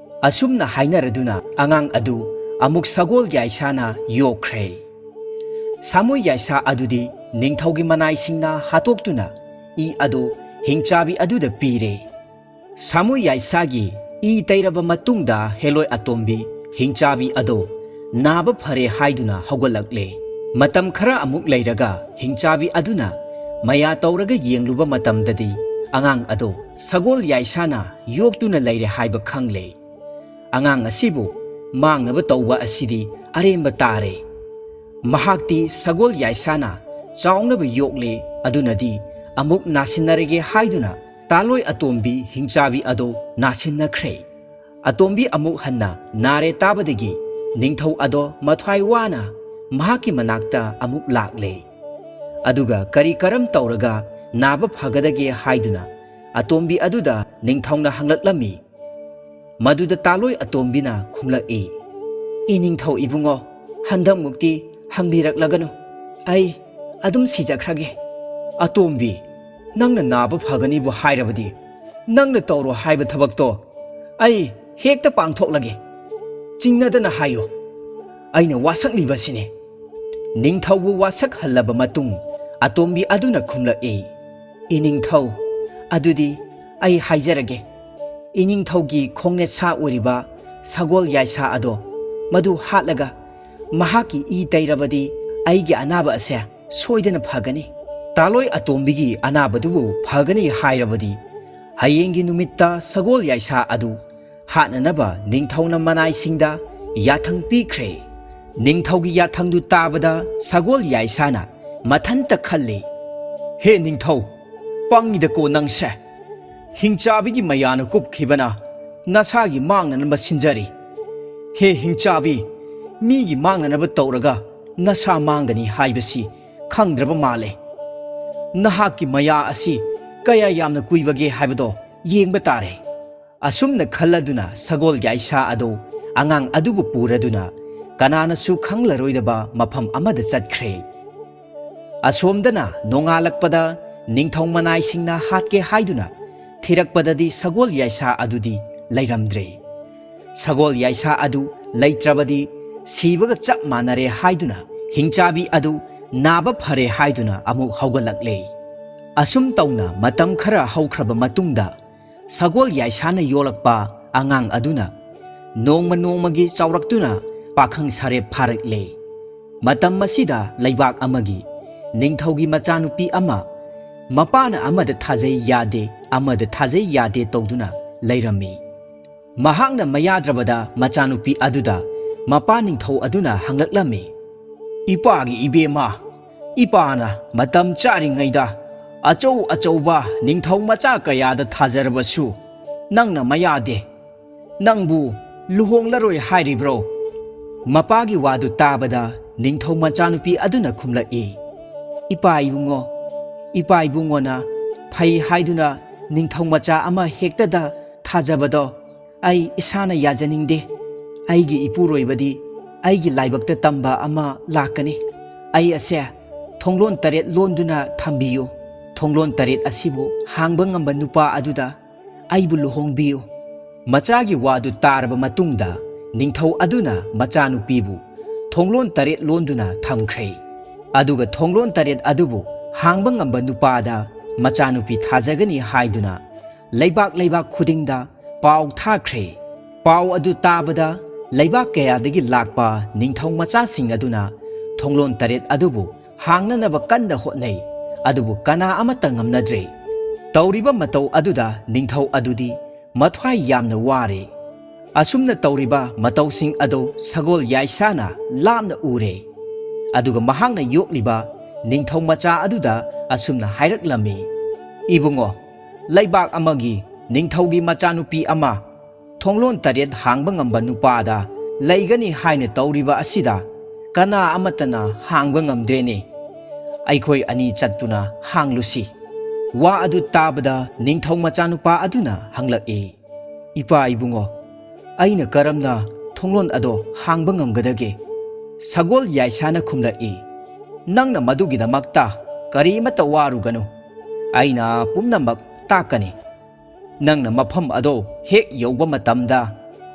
ꯑꯁꯨꯝꯅ ꯍꯥꯏꯅꯔꯗꯨꯅ ꯑꯉꯥꯡ ꯑꯗꯨ ꯑꯃꯨꯛ ꯁꯒꯣꯜ ꯌꯥꯏꯁꯥꯅ ꯌꯣꯛꯈ꯭ꯔꯦ ꯁꯥꯃꯨ ꯌꯥꯏꯁꯥ ꯑꯗꯨꯗꯤ ꯅꯤꯡꯊꯧꯒꯤ ꯃꯅꯥꯏꯁꯤꯡꯅ ꯍꯥꯠꯇꯣꯛꯇꯨꯅ ꯏ ꯑꯗꯨ ꯍꯤꯡꯆꯥꯕꯤ ꯑꯗꯨꯗ ꯄꯤꯔꯦ ꯁꯥꯃꯨ ꯌꯥꯏꯁꯥꯒꯤ ꯏ ꯇꯩꯔꯕ ꯃꯇꯨꯡꯗ ꯍꯦꯂꯣꯏ ꯑꯇꯣꯝꯕꯤ ꯍꯤꯡꯆꯥꯕꯤ ꯑꯗꯣ ꯅꯥꯕ ꯐꯔꯦ ꯍꯥꯏꯗꯨꯅ ꯍꯧꯒꯠꯂꯛꯂꯦ ꯃꯇꯝ ꯈꯔ ꯑꯃꯨꯛ ꯂꯩꯔꯒ ꯍꯤꯡꯆꯥꯕꯤ ꯑꯗꯨꯅ ꯃꯌꯥ ꯇꯧꯔꯒ ꯌꯦꯡꯂꯨꯕ ꯃꯇꯝꯗꯗꯤ ꯑꯉꯥꯡ ꯑꯗꯣ ꯁꯒꯣꯜ ꯌꯥꯏꯁꯥꯅ ꯌꯣꯛꯇꯨꯅ ꯂꯩꯔꯦ ꯍꯥꯏꯕ ꯈꯪꯂꯦ ꯑꯉꯥꯡ ꯑꯁꯤꯕꯨ ꯃꯥꯡꯅꯕ ꯇꯧꯕ ꯑꯁꯤꯗꯤ ꯑꯔꯦꯝꯕ ꯇꯥꯔꯦ ꯃꯍꯥꯛꯇꯤ ꯁꯒꯣꯜ ꯌꯥꯏꯁꯥꯅ ꯆꯥꯎꯅꯕ ꯌꯣꯛꯂꯦ ꯑꯗꯨꯅꯗꯤ ꯑꯃꯨꯛ ꯅꯥꯁꯤꯟꯅꯔꯒꯦ ꯍꯥꯏꯗꯨꯅ ꯇꯥꯂꯣꯏ ꯑꯇꯣꯝꯕꯤ ꯍꯤꯡꯆꯥꯕꯤ ꯑꯗꯣ ꯅꯥꯁꯤꯟꯅꯈ꯭ꯔꯦ ꯑꯇꯣꯝꯕꯤ ꯑꯃꯨꯛ ꯍꯟꯅ ꯅꯥꯔꯦ ꯇꯥꯕꯗꯒꯤ ꯅꯤꯡꯊꯧ ꯑꯗꯣ ꯃꯊ꯭ꯋꯥꯏ ꯋꯥꯅ ꯃꯍꯥꯛꯀꯤ ꯃꯅꯥꯛꯇ ꯑꯃꯨꯛ ꯂꯥꯛꯂꯦ ꯑꯗꯨꯒ ꯀꯔꯤ ꯀꯔꯝ ꯇꯧꯔꯒ ꯅꯥꯕ ꯐꯒꯗꯒꯦ ꯍꯥꯏꯗꯨꯅ ꯑꯇꯣꯝꯕꯤ ꯑꯗꯨꯗ ꯅꯤꯡꯊꯧꯅ ꯍꯪꯂꯛꯂꯝꯃꯤ ꯃꯗꯨꯗ ꯇꯥꯂꯣꯏ ꯑꯇꯣꯝꯕꯤꯅ ꯈꯨꯝꯂꯛꯏ ꯏꯅꯤꯡꯊꯧ ꯏꯕꯨꯡꯉꯣ ꯍꯟꯗꯛꯃꯨꯛꯇꯤ ꯍꯪꯕꯤꯔꯛꯂꯒꯅꯨ ꯑꯩ ꯑꯗꯨꯝ ꯁꯤꯖꯈ꯭ꯔꯒꯦ ꯑꯇꯣꯝꯕꯤ ꯅꯪꯅ ꯅꯥꯕ ꯐꯒꯅꯤꯕꯨ ꯍꯥꯏꯔꯕꯗꯤ ꯅꯪꯅ ꯇꯧꯔꯣ ꯍꯥꯏꯕ ꯊꯕꯛꯇꯣ ꯑꯩ ꯍꯦꯛꯇ ꯄꯥꯡꯊꯣꯛꯂꯒꯦ ꯆꯤꯡꯅꯗꯅ ꯍꯥꯏꯌꯣ ꯑꯩꯅ ꯋꯥꯁꯛꯂꯤꯕꯁꯤꯅꯦ ꯅꯤꯡꯊꯧꯕꯨ ꯋꯥꯁꯛꯍꯜꯂꯕ ꯃꯇꯨꯡ ꯑꯇꯣꯝꯕꯤ ꯑꯗꯨꯅ ꯈꯨꯝꯂꯛꯏ ꯏꯅꯤꯡꯊꯧ ꯑꯗꯨꯗꯤ ꯑꯩ ꯍꯥꯏꯖꯔꯒꯦ ꯏꯅꯤꯡꯊꯧꯒꯤ ꯈꯣꯡꯅꯦꯠ ꯁꯥ ꯑꯣꯏꯔꯤꯕ ꯁꯒꯣꯜ ꯌꯥꯏꯁꯥ ꯑꯗꯣ ꯃꯗꯨ ꯍꯥꯠꯂꯒ ꯃꯍꯥꯛꯀꯤ ꯏ ꯇꯩꯔꯕꯗꯤ ꯑꯩꯒꯤ ꯑꯅꯥꯕ ꯑꯁꯦ ꯁꯣꯏꯗꯅ ꯐꯒꯅꯤ ꯇꯥꯂꯣꯏ ꯑꯇꯣꯝꯕꯤꯒꯤ ꯑꯅꯥꯕꯗꯨꯕꯨ ꯐꯒꯅꯤ ꯍꯥꯏꯔꯕꯗꯤ ꯍꯌꯦꯡꯒꯤ ꯅꯨꯃꯤꯠꯇ ꯁꯒꯣꯜ ꯌꯥꯏꯁꯥ ꯑꯗꯨ ꯍꯥꯠꯅꯅꯕ ꯅꯤꯡꯊꯧꯅ ꯃꯅꯥꯏꯁꯤꯡꯗ ꯌꯥꯊꯪ ꯄꯤꯈ꯭ꯔꯦ ꯅꯤꯡꯊꯧꯒꯤ ꯌꯥꯊꯪꯗꯨ ꯇꯥꯕꯗ ꯁꯒꯣꯜ ꯌꯥꯏꯁꯥꯅ ꯃꯊꯟꯇ ꯈꯜꯂꯤ ꯍꯦ ꯅꯤꯡꯊꯧ ꯄꯪꯉꯤꯗꯀꯣ ꯅꯪꯁꯦ ꯍꯤꯡꯆꯥꯕꯤꯒꯤ ꯃꯌꯥꯅ ꯀꯨꯞꯈꯤꯕꯅ ꯅꯁꯥꯒꯤ ꯃꯥꯡꯅꯅꯕ ꯁꯤꯟꯖꯔꯤ ꯍꯦ ꯍꯤꯡꯆꯥꯕꯤ ꯃꯤꯒꯤ ꯃꯥꯡꯅꯅꯕ ꯇꯧꯔꯒ ꯅꯁꯥ ꯃꯥꯡꯒꯅꯤ ꯍꯥꯏꯕꯁꯤ ꯈꯪꯗ꯭ꯔꯕ ꯃꯥꯜꯂꯦ ꯅꯍꯥꯛꯀꯤ ꯃꯌꯥ ꯑꯁꯤ ꯀꯌꯥ ꯌꯥꯝꯅ ꯀꯨꯏꯕꯒꯦ ꯍꯥꯏꯕꯗꯣ ꯌꯦꯡꯕ ꯇꯥꯔꯦ ꯑꯁꯨꯝꯅ ꯈꯜꯂꯗꯨꯅ ꯁꯒꯣꯜ ꯌꯥꯏꯁꯥ ꯑꯗꯨ ꯑꯉꯥꯡ ꯑꯗꯨꯕꯨ ꯄꯨꯔꯗꯨꯅ ꯀꯅꯥꯅꯁꯨ ꯈꯪꯂꯔꯣꯏꯗꯕ ꯃꯐꯝ ꯑꯃꯗ ꯆꯠꯈ꯭ꯔꯦ ꯑꯁꯣꯝꯗꯅ ꯅꯣꯡꯉꯥꯜꯂꯛꯄꯗ ꯅꯤꯡꯊꯧ ꯃꯅꯥꯏꯁꯤꯡꯅ ꯍꯥꯠꯀꯦ ꯍꯥꯏꯗꯨꯅ ꯊꯤꯔꯛꯄꯗꯗꯤ ꯁꯒꯣꯜ ꯌꯥꯏꯁꯥ ꯑꯗꯨꯗꯤ ꯂꯩꯔꯝꯗ꯭ꯔꯦ ꯁꯒꯣꯜ ꯌꯥꯏꯁꯥ ꯑꯗꯨ ꯂꯩꯇ꯭ꯔꯕꯗꯤ ꯁꯤꯕꯒ ꯆꯞ ꯃꯥꯟꯅꯔꯦ ꯍꯥꯏꯗꯨꯅ ꯍꯤꯡꯆꯥꯕꯤ ꯑꯗꯨ ꯅꯥꯕ ꯐꯔꯦ ꯍꯥꯏꯗꯨꯅ ꯑꯃꯨꯛ ꯍꯧꯒꯠꯂꯛꯂꯦ ꯑꯁꯨꯝ ꯇꯧꯅ ꯃꯇꯝ ꯈꯔ ꯍꯧꯈ꯭ꯔꯕ ꯃꯇꯨꯡꯗ ꯁꯒꯣꯜ ꯌꯥꯏꯁꯥꯅ ꯌꯣꯛꯂꯛꯄ ꯑꯉꯥꯡ ꯑꯗꯨꯅ ꯅꯣꯡꯃ ꯅꯣꯡꯃꯒꯤ ꯆꯥꯎꯔꯛꯇꯨꯅ ꯄꯥꯈꯪ ꯁꯥꯔꯦꯞ ꯐꯥꯔꯛꯂꯦ ꯃꯇꯝ ꯑꯁꯤꯗ ꯂꯩꯕꯥꯛ ꯑꯃꯒꯤ ꯅꯤꯡꯊꯧꯒꯤ ꯃꯆꯥꯅꯨꯄꯤ ꯑꯃ ꯃꯄꯥꯅ ꯑꯃꯗ ꯊꯥꯖꯩ ꯌꯥꯗꯦ ꯑꯃꯗ ꯊꯥꯖꯩ ꯌꯥꯗꯦ ꯇꯧꯗꯨꯅ ꯂꯩꯔꯝꯃꯤ ꯃꯍꯥꯛꯅ ꯃꯌꯥꯗ꯭ꯔꯕꯗ ꯃꯆꯥꯅꯨꯄꯤ ꯑꯗꯨꯗ ꯃꯄꯥ ꯅꯤꯡꯊꯧ ꯑꯗꯨꯅ ꯍꯪꯂꯛꯂꯝꯃꯤ ꯏꯄꯥꯒꯤ ꯏꯕꯦꯝꯃ ꯏꯄꯥꯅ ꯃꯇꯝ ꯆꯥꯔꯤꯉꯩꯗ ꯑꯆꯧ ꯑꯆꯧꯕ ꯅꯤꯡꯊꯧ ꯃꯆꯥ ꯀꯌꯥꯗ ꯊꯥꯖꯔꯕꯁꯨ ꯅꯪꯅ ꯃꯌꯥꯗꯦ ꯅꯪꯕꯨ ꯂꯨꯍꯣꯡꯂꯔꯣꯏ ꯍꯥꯏꯔꯤꯕ꯭ꯔꯣ ꯃꯄꯥꯒꯤ ꯋꯥꯗꯨ ꯇꯥꯕꯗ ꯅꯤꯡꯊꯧ ꯃꯆꯥꯅꯨꯄꯤ ꯑꯗꯨꯅ ꯈꯨꯝꯂꯛꯏ ꯏꯄꯥ ꯏꯕꯨꯡꯉꯣꯅ ꯐꯩ ꯍꯥꯏꯗꯨꯅ ꯅꯤꯡꯊꯧ ꯃꯆꯥ ꯑꯃ ꯍꯦꯛꯇꯗ ꯊꯥꯖꯕꯗꯣ ꯑꯩ ꯏꯁꯥꯅ ꯌꯥꯖꯅꯤꯡꯗꯦ ꯑꯩꯒꯤ ꯏꯄꯨꯔꯣꯏꯕꯗꯤ ꯑꯩꯒꯤ ꯂꯥꯏꯕꯛꯇ ꯇꯝꯕ ꯑꯃ ꯂꯥꯛꯀꯅꯤ ꯑꯩ ꯑꯁꯦ ꯊꯣꯡꯂꯣꯟ 8 ꯂꯣꯟꯗꯨꯅ ꯊꯝꯕꯤꯌꯨ ꯊꯣꯡꯂꯣꯟ 8 ꯑꯁꯤꯕꯨ ꯍꯥꯡꯕ ꯉꯝꯕ ꯅꯨꯄꯥ ꯑꯗꯨꯗ ꯑꯩꯕꯨ ꯂꯨꯍꯣꯡꯕꯤꯌꯨ ꯃꯆꯥꯒꯤ ꯋꯥꯗꯨ ꯇꯥꯔꯕ ꯃꯇꯨꯡꯗ ꯅꯤꯡꯊꯧ ꯑꯗꯨꯅ ꯃꯆꯥꯅꯨꯄꯤꯕꯨ thonglon taret londuna thamkhre aduga thonglon taret adubu hangba ngamba nupada machanupi thajagani haiduna leibak khudingda pau thakhre pau adu tabada leibak kayadagi lakpa ningthau macha sing aduna thonglon taret adubu hangnanaba kanda hotnei adubu kana amata ngamnadre tawriba matau aduda ningthau adudi mathwai yamna ware asumna tawriba matau sing ado sagol yaisana lamna ure aduga mahangna yokliba ningthau macha aduda asumna hairak-lami ibungo leibak amagi ningthaugi machanupi ama thonglon taret hangba ngamba nupada leigani haina tawriba asida kana amatana hangba ngamdreni aikhoi ani chattuna hanglusi wa adu tabada ningthau machanupa aduna hanglak-e ipa ibungo aina karamna thonglon ado hangba ngamgadage sagol yaisana khumlak-e nangna madugidamakta karimata waruganu aina pumnamak takani nangna mafam ado hek yauba matamda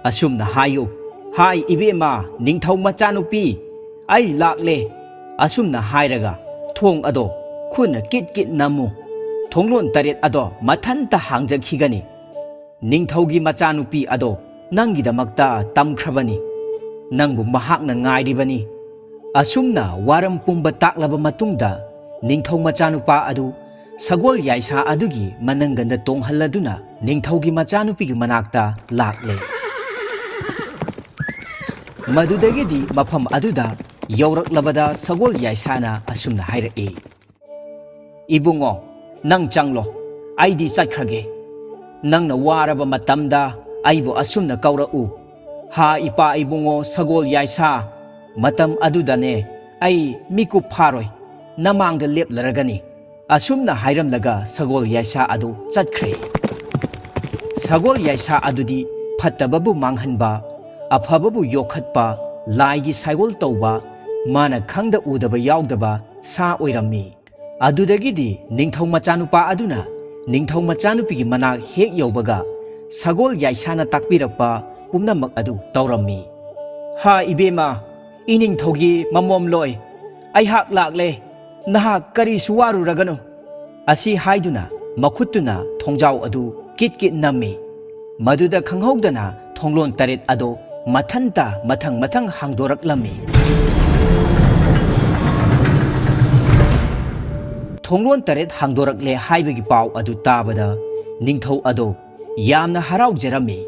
asumna hayu hai ibema ningthau machanupi ai lakle asumna hairaga thong ado khuna kit namu thonglon taret ado mathanta hangjakhigani ningthaugi machanupi ado nangidamakta tamkhrabani nangbu mahakna ngairibani asumna waram pumba taklaba matungda ningthau machanupa adu sagol yaisa adugi mananganda tonghalladuna ningthaugi machanupigi manakta lakle madudagidi mafam aduda yawraklabada sagol yaisana asumna hairak-e ibungo nang changlo aidi chatkhrage nangna waraba matamda aibu asumna kaurau ha ipa ibungo sagol yaisa matam adudane ai mikup pharoi namangda leplaragani asumna hairamlaga sagol yaisa adu chatkre sagol yaisa adudi phattababu manghanba afababu yokhatpa laigi saigol tawba mana khangda udaba yaudaba sa oirammi adudagidi ningthau machanupa aduna ningthau machanupigi manak hek yaubaga sagol yaisana takpirakpa pumnamak adu tawrammi ha ibema iningthaugi mamom loi ai hak lakle nahak kari suwaru ragano asi haiduna makhutuna thongjau adu kit nammi maduda khanghaudana thonglon taret ado mathanta mathang hangdorak-lami thonglon taret hangdorakle haibagi pau adu tabada ningthau ado yamna haraujarami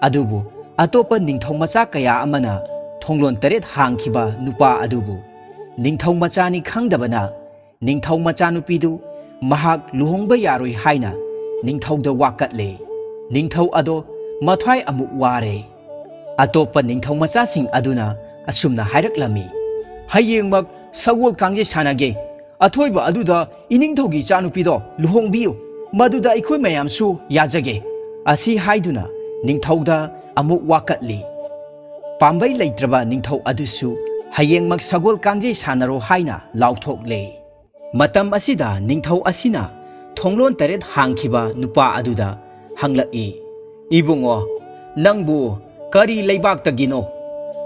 adubu atopa ningthau macha kaya amana thonglon taret hangkhiba nupa adubu ningthau machani khangdabana ningthau machanupidu mahak luhongba yaroi haina ningthauda wakatle ningthau ado mathwai amuk ware atopa ningthau machasing aduna asumna hairak-lami hayengmak sagol kangje sanage athoiba aduda iningthaugi chanupido luhongbiu maduda aikhoi mayamsu yajage asi haiduna ningthauda amuk wakatli pambai leitraba ningthau adusu hayengmak sagol kangje sanaro haina lauthokle matam asida ningthau asina thonglon taret hangkhiba nupa aduda hanglak-e ibungo nangbu kari leibaktagino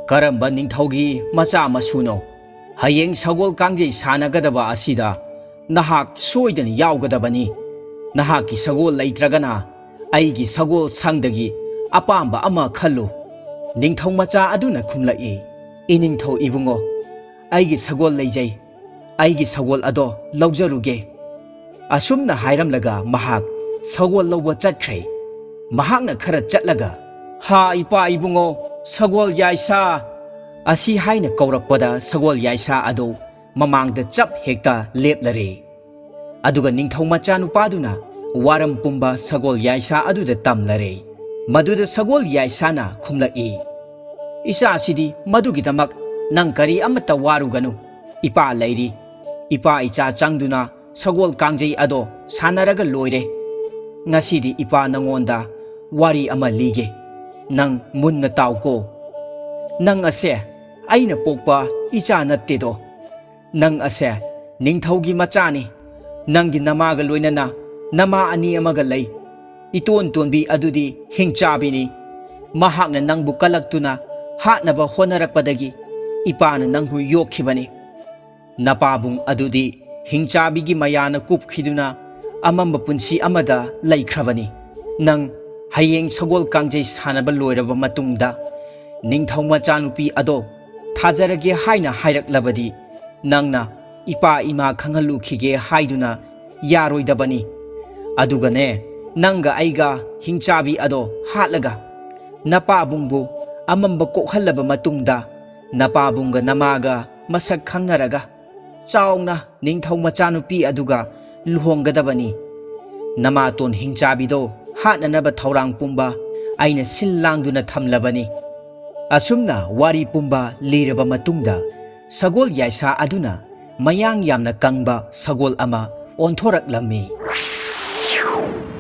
karamba ningthaugi macha masuno hayeng sagol kangje sanagadaba asida nahak soidana yaugadabani nahaki sagol leitragana aigi sagol sangdagi apamba ama khallu ningthau macha aduna khumlak-e iningthau ibungo aigi sagol leijai aigi sagol ado laujaruge asumna hairamlaga mahak sagol lawba chatkre mahakna khara chatlaga ha ipa ibungo sagol yaisa asi haina kaurakpada sagol yaisa ado mamangda chap hekta leplare aduga ningthau macha nupaduna waram pumba sagol yaisa aduda tamlare maduda sagol yaisana khumlak-e isa asidi madugidamak nang kari amata waruganu ipa leiri ipa icha changduna sagol kangjei ado sanaraga loire ngasidi ipa nangonda wari ama lige nang munna tauko nang ase aina pokpa icha nattedo nang ase ningthaugi machani nangi namaga loinana nama ani amaga lei iton tonbi adudi hingchabini mahakna nangbu kalaktuna hatnaba honarakpadagi ꯏꯄꯥꯅ ꯅꯪꯕꯨ ꯌꯣꯛꯈꯤꯕꯅꯤ ꯅꯄꯥꯕꯨꯡ ꯑꯗꯨꯗꯤ ꯍꯤꯡꯆꯥꯕꯤꯒꯤ ꯃꯌꯥꯅ ꯀꯨꯞꯈꯤꯗꯨꯅ ꯑꯃꯝꯕ ꯄꯨꯟꯁꯤ ꯑꯃꯗ ꯂꯩꯈ꯭ꯔꯕꯅꯤ ꯅꯪ ꯍꯌꯦꯡ ꯁꯒꯣꯜ ꯀꯥꯡꯖꯩ ꯁꯥꯟꯅꯕ ꯂꯣꯏꯔꯕ ꯃꯇꯨꯡꯗ ꯅꯤꯡꯊꯧ ꯃꯆꯥꯅꯨꯄꯤ ꯑꯗꯣ ꯊꯥꯖꯔꯒꯦ ꯍꯥꯏꯅ ꯍꯥꯏꯔꯛꯂꯕꯗꯤ ꯅꯪꯅ ꯏꯄꯥ ꯏꯃꯥ ꯈꯪꯍꯜꯂꯨꯈꯤꯒꯦ ꯍꯥꯏꯗꯨꯅ ꯌꯥꯔꯣꯏꯗꯕꯅꯤ ꯑꯗꯨꯒꯅꯦ ꯅꯪꯒ ꯑꯩꯒ ꯍꯤꯡꯆꯥꯕꯤ ꯑꯗꯣ ꯍꯥꯠꯂꯒ ꯅꯄꯥꯕꯨꯡꯕꯨ ꯑꯃꯝꯕ ꯀꯣꯛꯍꯜꯂꯕ ꯃꯇꯨꯡꯗ ꯅꯄꯥꯕꯨꯡꯒ ꯅꯃꯥꯒ ꯃꯁꯛ ꯈꯪꯅꯔꯒ ꯆꯥꯎꯅ ꯅꯤꯡꯊꯧ ꯃꯆꯥꯅꯨꯄꯤ ꯑꯗꯨꯒ ꯂꯨꯍꯣꯡꯒꯗꯕꯅꯤ ꯅꯃꯥꯇꯣꯟ ꯍꯤꯡꯆꯥꯕꯤꯗꯣ ꯍꯥꯠꯅꯅꯕ ꯊꯧꯔꯥꯡ ꯄꯨꯝꯕ ꯑꯩꯅ ꯁꯤꯜ ꯂꯥꯡꯗꯨꯅ ꯊꯝꯂꯕꯅꯤ ꯑꯁꯨꯝꯅ ꯋꯥꯔꯤ ꯄꯨꯝꯕ ꯂꯤꯔꯕ ꯃꯇꯨꯡꯗ ꯁꯒꯣꯜ ꯌꯥꯏꯁꯥ ꯑꯗꯨꯅ ꯃꯌꯥꯡ ꯌꯥꯝꯅ ꯀꯪꯕ ꯁꯒꯣꯜ ꯑꯃ ꯑꯣꯟꯊꯣꯔꯛꯂꯝꯃꯤ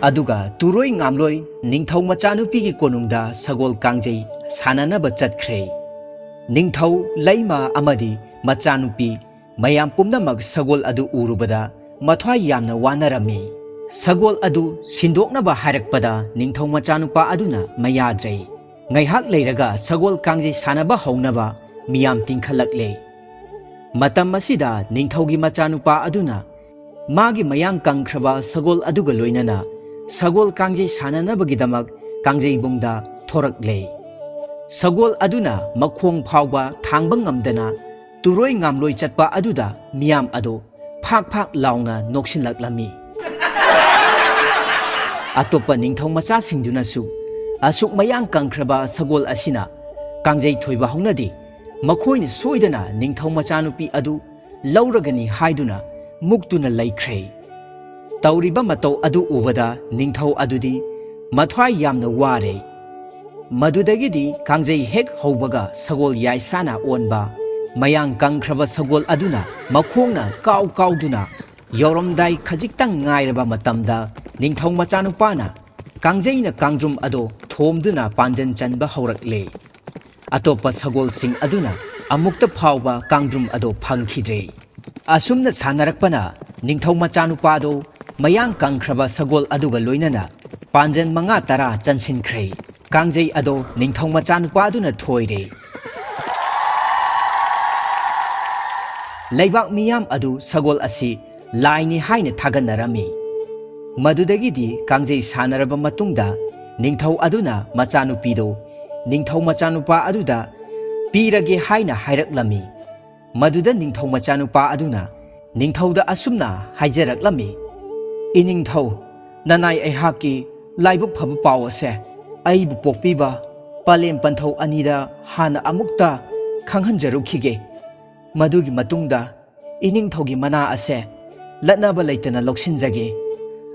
ꯑꯗꯨꯒ ꯇꯨꯔꯣꯏ ꯉꯥꯝꯂꯣꯏ ꯅꯤꯡꯊꯧ ꯃꯆꯥꯅꯨꯄꯤꯒꯤ ꯀꯣꯅꯨꯡꯗ ꯁꯒꯣꯜ ꯀꯥꯡꯖꯩ ꯁꯥꯟꯅꯅꯕ ꯆꯠꯈ꯭ꯔꯦ ꯅꯤꯡꯊꯧ ꯂꯩꯃ ꯑꯃꯗꯤ ꯃꯆꯥꯅꯨꯄꯤ ꯃꯌꯥꯝ ꯄꯨꯝꯅꯃꯛ ꯁꯒꯣꯜ ꯑꯗꯨ ꯎꯔꯨꯕꯗ ꯃꯊ꯭ꯋꯥꯏ ꯌꯥꯝꯅ ꯋꯥꯅꯔꯝꯃꯤ ꯁꯒꯣꯜ ꯑꯗꯨ ꯁꯤꯟꯗꯣꯛꯅꯕ ꯍꯥꯏꯔꯛꯄꯗ ꯅꯤꯡꯊꯧ ꯃꯆꯥꯅꯨꯄꯥ ꯑꯗꯨꯅ ꯃꯌꯥꯗ꯭ꯔꯦ ꯉꯥꯏꯍꯥꯛ ꯂꯩꯔꯒ ꯁꯒꯣꯜ ꯀꯥꯡꯖꯩ ꯁꯥꯟꯅꯕ ꯍꯧꯅꯕ ꯃꯤꯌꯥꯝ ꯇꯤꯡꯈꯠꯂꯛꯂꯦ ꯃꯇꯝ ꯑꯁꯤꯗ ꯅꯤꯡꯊꯧꯒꯤ ꯃꯆꯥꯅꯨꯄꯥ ꯑꯗꯨꯅ ꯃꯥꯒꯤ ꯃꯌꯥꯡ ꯀꯪꯈ꯭ꯔꯕ ꯁꯒꯣꯜ ꯑꯗꯨꯒ ꯂꯣꯏꯅꯅ ꯁꯒꯣꯜ ꯀꯥꯡꯖꯩ ꯁꯥꯟꯅꯅꯕꯒꯤꯗꯃꯛ ꯀꯥꯡꯖꯩꯕꯨꯡꯗ ꯊꯣꯔꯛꯂꯦ ꯁꯒꯣꯜ ꯑꯗꯨꯅ ꯃꯈꯣꯡ ꯐꯥꯎꯕ ꯊꯥꯡꯕ ꯉꯝꯗꯅ ꯇꯨꯔꯣꯏ ꯉꯥꯝꯂꯣꯏ ꯆꯠꯄ ꯑꯗꯨꯗ ꯃꯤꯌꯥꯝ ꯑꯗꯨ ꯐꯥꯛ ꯐꯥꯛ ꯂꯥꯎꯅ ꯅꯣꯛꯁꯤꯜꯂꯛꯂꯝꯃꯤ ꯑꯇꯣꯞꯄ ꯅꯤꯡꯊꯧ ꯃꯆꯥꯁꯤꯡꯗꯨꯅꯁꯨ ꯑꯁꯨꯛ ꯃꯌꯥꯡ ꯀꯪꯈ꯭ꯔꯕ ꯁꯒꯣꯜ ꯑꯁꯤꯅ ꯀꯥꯡꯖꯩ ꯊꯣꯏꯕ ꯍꯧꯅꯗꯦ ꯃꯈꯣꯏꯅ ꯁꯣꯏꯗꯅ ꯅꯤꯡꯊꯧ ꯃꯆꯥꯅꯨꯄꯤ ꯑꯗꯨ ꯂꯧꯔꯒꯅꯤ ꯍꯥꯏꯗꯨꯅ ꯃꯨꯛꯇꯨꯅ ꯂꯩꯈ꯭ꯔꯦ ꯇꯧꯔꯤꯕ ꯃꯇꯧ ꯑꯗꯨ ꯎꯕꯗ ꯅꯤꯡꯊꯧ ꯑꯗꯨꯗꯤ ꯃꯊ꯭ꯋꯥꯏ ꯌꯥꯝꯅ ꯋꯥꯔꯦ ꯃꯗꯨꯗꯒꯤꯗꯤ ꯀꯥꯡꯖꯩ ꯍꯦꯛ ꯍꯧꯕꯒ ꯁꯒꯣꯜ ꯌꯥꯏꯁꯥꯅ ꯑꯣꯟꯕ ꯃꯌꯥꯡ ꯀꯪꯈ꯭ꯔꯕ ꯁꯒꯣꯜ ꯑꯗꯨꯅ ꯃꯈꯣꯡꯅ ꯀꯥꯎ ꯀꯥꯎꯗꯨꯅ ꯌꯧꯔꯝꯗꯥꯏ ꯈꯖꯤꯛꯇꯪ ꯉꯥꯏꯔꯕ ꯃꯇꯝꯗ ꯅꯤꯡꯊꯧ ꯃꯆꯥꯅꯨꯄꯥꯅ ꯀꯥꯡꯖꯩꯅ ꯀꯥꯡꯗ꯭ꯔꯨꯝ ꯑꯗꯣ ꯊꯣꯝꯗꯨꯅ ꯄꯥꯟꯖꯟ ꯆꯟꯕ ꯍꯧꯔꯛꯂꯦ ꯑꯇꯣꯞꯄ ꯁꯒꯣꯜꯁꯤꯡ ꯑꯗꯨꯅ ꯑꯃꯨꯛꯇ ꯐꯥꯎꯕ ꯀꯥꯡꯗ꯭ꯔꯨꯝ ꯑꯗꯣ ꯐꯪꯈꯤꯗ꯭ꯔꯦ ꯑꯁꯨꯝꯅ ꯁꯥꯟꯅꯔꯛꯄꯅ ꯅꯤꯡꯊꯧ ꯃꯆꯥꯅꯨꯄꯥꯗꯣ ꯃꯌꯥꯡ ꯀꯪꯈ꯭ꯔꯕ ꯁꯒꯣꯜ ꯑꯗꯨꯒ ꯂꯣꯏꯅꯅ ꯄꯥꯟꯖꯟ 5-10 ꯆꯟꯁꯤꯟꯈ꯭ꯔꯦ ꯀꯥꯡꯖꯩ ꯑꯗꯣ ꯅꯤꯡꯊꯧ ꯃꯆꯥꯅꯨꯄꯥꯗꯨꯅ ꯊꯣꯏꯔꯦ ꯂꯩꯕꯥꯛ ꯃꯤꯌꯥꯝ ꯑꯗꯨ ꯁꯒꯣꯜ ꯑꯁꯤ ꯂꯥꯏꯅꯤ ꯍꯥꯏꯅ ꯊꯥꯒꯠꯅꯔꯝꯃꯤ ꯃꯗꯨꯗꯒꯤꯗꯤ ꯀꯥꯡꯖꯩ ꯁꯥꯟꯅꯔꯕ ꯃꯇꯨꯡꯗ ꯅꯤꯡꯊꯧ ꯑꯗꯨꯅ ꯃꯆꯥꯅꯨꯄꯤꯗꯣ ꯅꯤꯡꯊꯧ ꯃꯆꯥꯅꯨꯄꯥ ꯑꯗꯨꯗ ꯄꯤꯔꯒꯦ ꯍꯥꯏꯅ ꯍꯥꯏꯔꯛꯂꯝꯃꯤ ꯃꯗꯨꯗ ꯅꯤꯡꯊꯧ ꯃꯆꯥꯅꯨꯄꯥ ꯑꯗꯨꯅ ꯅꯤꯡꯊꯧꯗ ꯑꯁꯨꯝꯅ ꯍꯥꯏꯖꯔꯛꯂꯝꯃꯤ ꯏꯅꯤꯡꯊꯧ ꯅꯅꯥꯏ ꯑꯩꯍꯥꯛꯀꯤ ꯂꯥꯏꯕꯛ ꯐꯕ ꯄꯥꯎ ꯑꯁꯦ ꯑꯩꯕꯨ ꯄꯣꯛꯄꯤꯕ ꯄꯂꯦꯝ ꯄꯟꯊꯧ ꯑꯅꯤꯗ ꯍꯥꯟꯅ ꯑꯃꯨꯛꯇ ꯈꯪꯍꯟꯖꯔꯨꯈꯤꯒꯦ ꯃꯗꯨꯒꯤ ꯃꯇꯨꯡꯗ ꯏꯅꯤꯡꯊꯧꯒꯤ ꯃꯅꯥ ꯑꯁꯦ ꯂꯠꯅꯕ ꯂꯩꯇꯅ ꯂꯧꯁꯤꯟꯖꯒꯦ